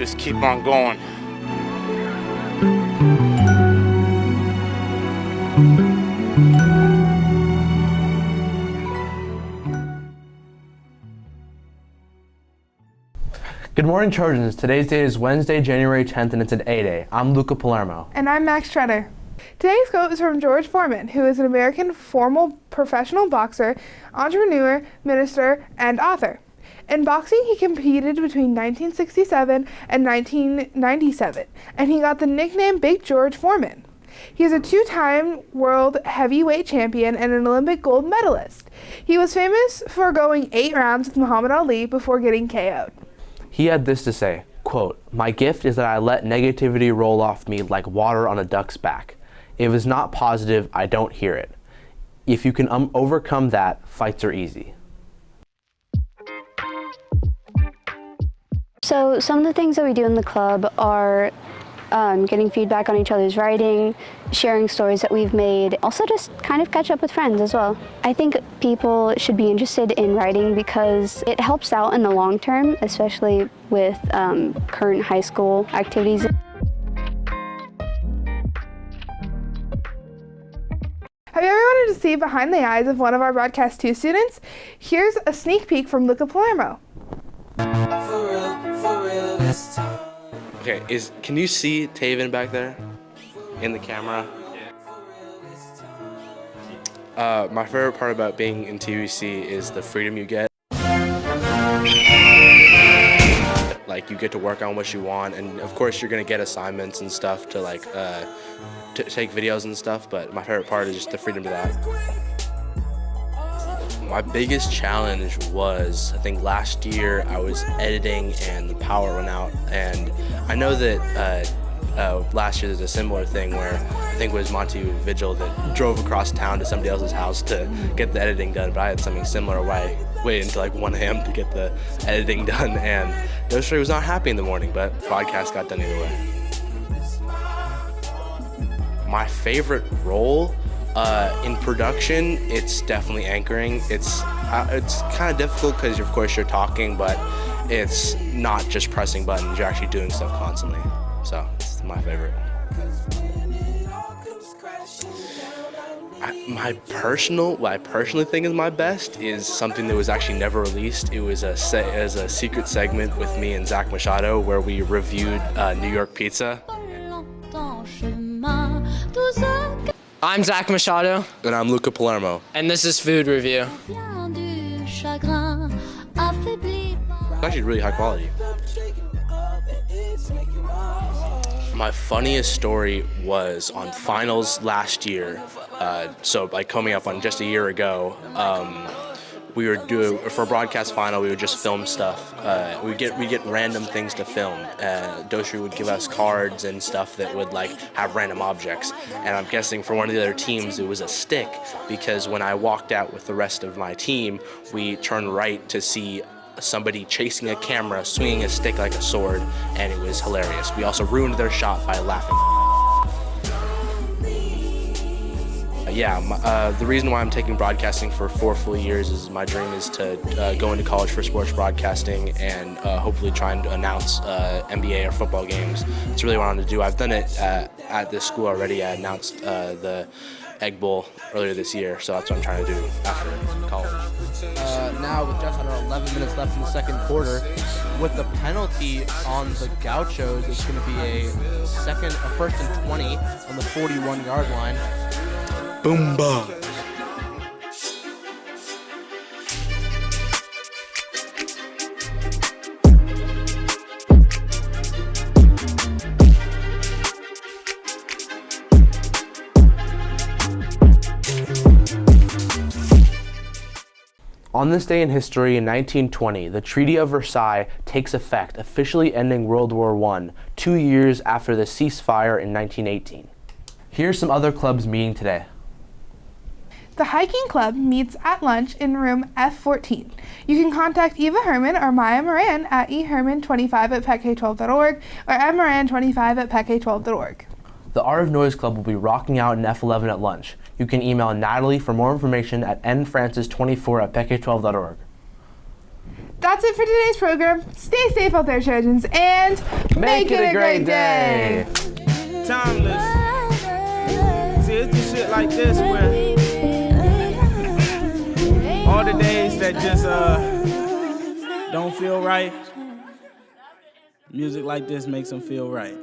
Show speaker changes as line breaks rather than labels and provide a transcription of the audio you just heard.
just keep on going.
Good morning, Trojans. Today's date is Wednesday, January 10th, and it's an A-Day. I'm Luca Palermo.
And I'm Max Treader. Today's quote is from George Foreman, who is an American formal professional boxer, entrepreneur, minister, and author. In boxing, he competed between 1967 and 1997, and he got the nickname Big George Foreman. He is a two-time world heavyweight champion and an Olympic gold medalist. He was famous for going 8 rounds with Muhammad Ali before getting KO'd.
He had this to say, quote, "My gift is that I let negativity roll off me like water on a duck's back. If it's not positive, I don't hear it. If you can overcome that, fights are easy."
So some of the things that we do in the club are getting feedback on each other's writing, sharing stories that we've made, also just kind of catch up with friends as well. I think people should be interested in writing because it helps out in the long term, especially with current high school activities.
Have you ever wanted to see behind the eyes of one of our Broadcast 2 students? Here's a sneak peek from Luca Palermo.
Okay, can you see Taven back there in the camera? My favorite part about being in TVC is the freedom you get. Like, you get to work on what you want, and of course you're gonna get assignments and stuff to to take videos and stuff, but my favorite part is just the freedom to that. My biggest challenge was, I think last year I was editing and the power went out, and I know that last year there's a similar thing where I think it was Monty Vigil that drove across town to somebody else's house to get the editing done, but I had something similar where I waited until like 1 a.m. to get the editing done, and Ghostray was not happy in the morning, but podcast got done either way. My favorite role in production, it's definitely anchoring. It's kind of difficult because of course you're talking, but it's not just pressing buttons, you're actually doing stuff constantly. So it's my favorite. What I personally think is my best is something that was actually never released. It was as a secret segment with me and Zach Machado where we reviewed New York pizza.
I'm Zach Machado.
And I'm Luca Palermo.
And this is Food Review.
It's actually really high quality. My funniest story was on finals last year. So like coming up on just a year ago, we were doing, for a broadcast final, we would just film stuff. We get random things to film. Doshri would give us cards and stuff that would like have random objects. And I'm guessing for one of the other teams, it was a stick, because when I walked out with the rest of my team, we turned right to see somebody chasing a camera, swinging a stick like a sword, and it was hilarious. We also ruined their shot by laughing. The reason why I'm taking broadcasting for 4 full years is my dream is to go into college for sports broadcasting and hopefully try and announce NBA or football games. It's really what I wanted to do. I've done it at this school already. I announced the Egg Bowl earlier this year, so that's what I'm trying to do after college.
Now with just under 11 minutes left in the second quarter, with the penalty on the Gauchos, it's going to be a first and 20 on the 41-yard line.
Boom, ba. On this day in history, in 1920, the Treaty of Versailles takes effect, officially ending World War I, 2 years after the ceasefire in 1918. Here's some other clubs meeting today.
The Hiking Club meets at lunch in room F14. You can contact Eva Herman or Maya Moran at eherman25@petk12.org or mmoran25@petk12.org.
The Art of Noise Club will be rocking out in F11 at lunch. You can email Natalie for more information at nfrancis24@petk12.org.
That's it for today's program. Stay safe out there, Trojans, and make it a great day.
Timeless. See, it's the shit like this where all the days that just don't feel right, music like this makes them feel right.